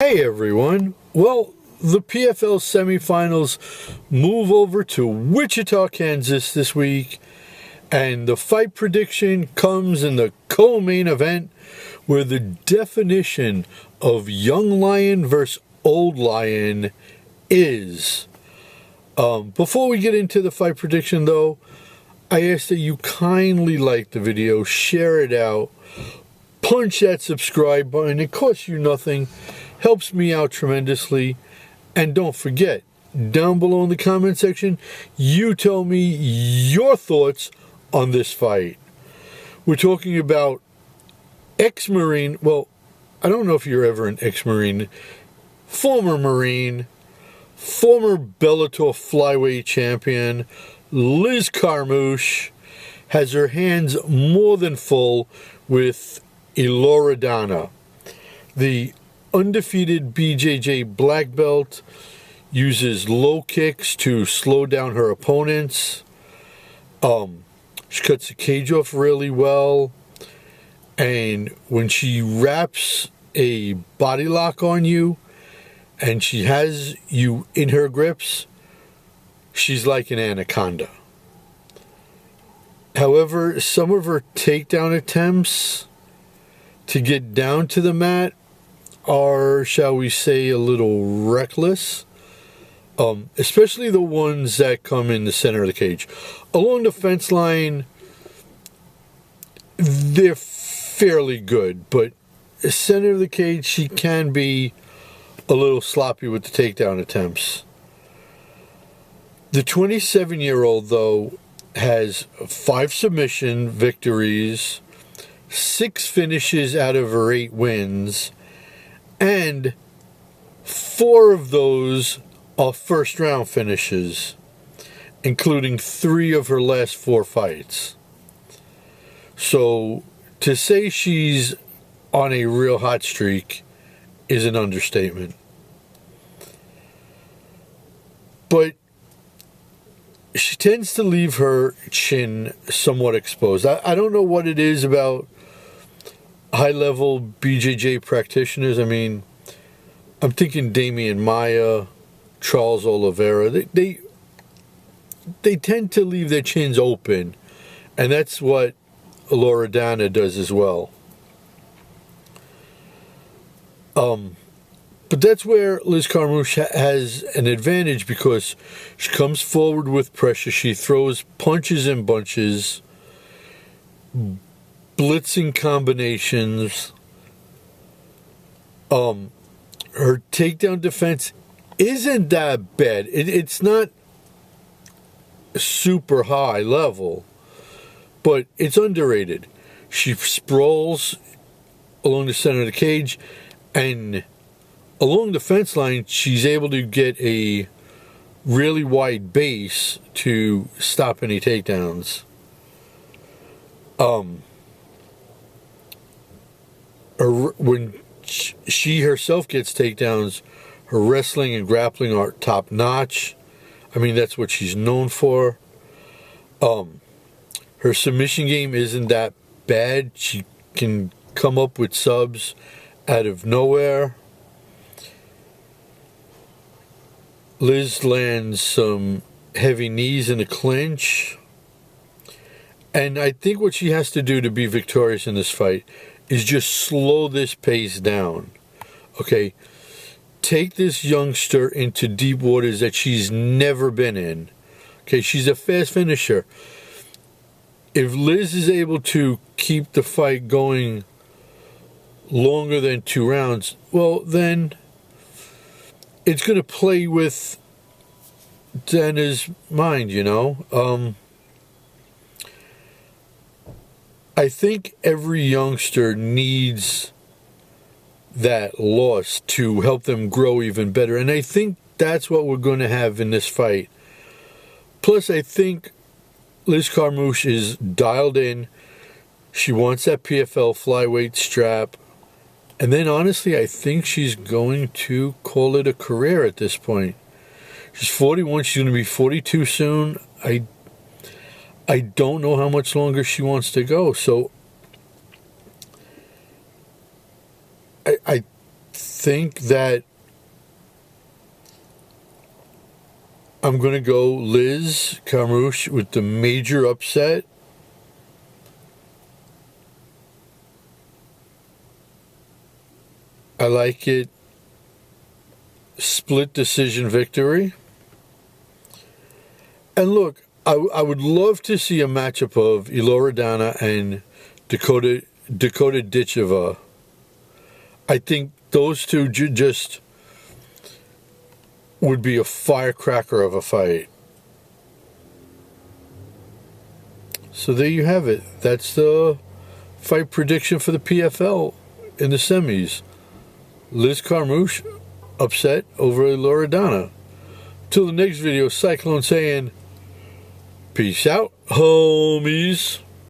Hey everyone! Well, the PFL semifinals move over to Wichita, Kansas this week, and the fight prediction comes in the co-main event where the definition of young lion versus old lion is. Before we get into the fight prediction though, I ask that you kindly like the video, share it out, punch that subscribe button. It costs you nothing. Helps me out tremendously. And don't forget, down below in the comment section, you tell me your thoughts on this fight. We're talking about ex-Marine, well, I don't know if you're ever an ex-Marine, former Marine, former Bellator flyweight champion, Liz Carmouche, has her hands more than full with Elora, the undefeated BJJ black belt, uses low kicks to slow down her opponents. She cuts the cage off really well, and when she wraps a body lock on you and she has you in her grips, she's like an anaconda. However, some of her takedown attempts to get down to the mat are, shall we say, a little reckless, especially the ones that come in the center of the cage. Along the fence line, they're fairly good, but the center of the cage, she can be a little sloppy with the takedown attempts. The 27-year-old, though, has 5 submission victories, 6 finishes out of her 8 wins, and 4 of those are first round finishes, including 3 of her last 4 fights. So to say she's on a real hot streak is an understatement. But she tends to leave her chin somewhat exposed. I don't know what it is about high-level BJJ practitioners. I mean, I'm thinking Damian Maia, Charles Oliveira. They tend to leave their chins open, and that's what Elora does as well. But that's where Liz Carmouche has an advantage, because she comes forward with pressure. She throws punches and bunches, blitzing combinations. Her takedown defense isn't that bad. It's not super high level, but it's underrated. She sprawls along the center of the cage, and along the fence line, she's able to get a really wide base to stop any takedowns. When she herself gets takedowns, her wrestling and grappling are top notch. I mean, that's what she's known for. Her submission game isn't that bad. She can come up with subs out of nowhere. Liz lands some heavy knees in the clinch. And I think what she has to do to be victorious in this fight is just slow this pace down. Okay, take this youngster into deep waters that she's never been in. Okay, she's a fast finisher. If Liz is able to keep the fight going longer than 2 rounds, well, then it's going to play with Dana's mind, you know. I think every youngster needs that loss to help them grow even better. And I think that's what we're going to have in this fight. Plus, I think Liz Carmouche is dialed in. She wants that PFL flyweight strap. And then, honestly, I think she's going to call it a career at this point. She's 41. She's going to be 42 soon. I don't know how much longer she wants to go. So I think that I'm going to go Liz Carmouche with the major upset. I like it. Split decision victory. And look, I would love to see a matchup of Elora and Dakota Ditcheva. I think those two just would be a firecracker of a fight. So there you have it. That's the fight prediction for the PFL in the semis. Liz Carmouche upset over Elora. Till the next video, Cyclone saying, peace out, homies.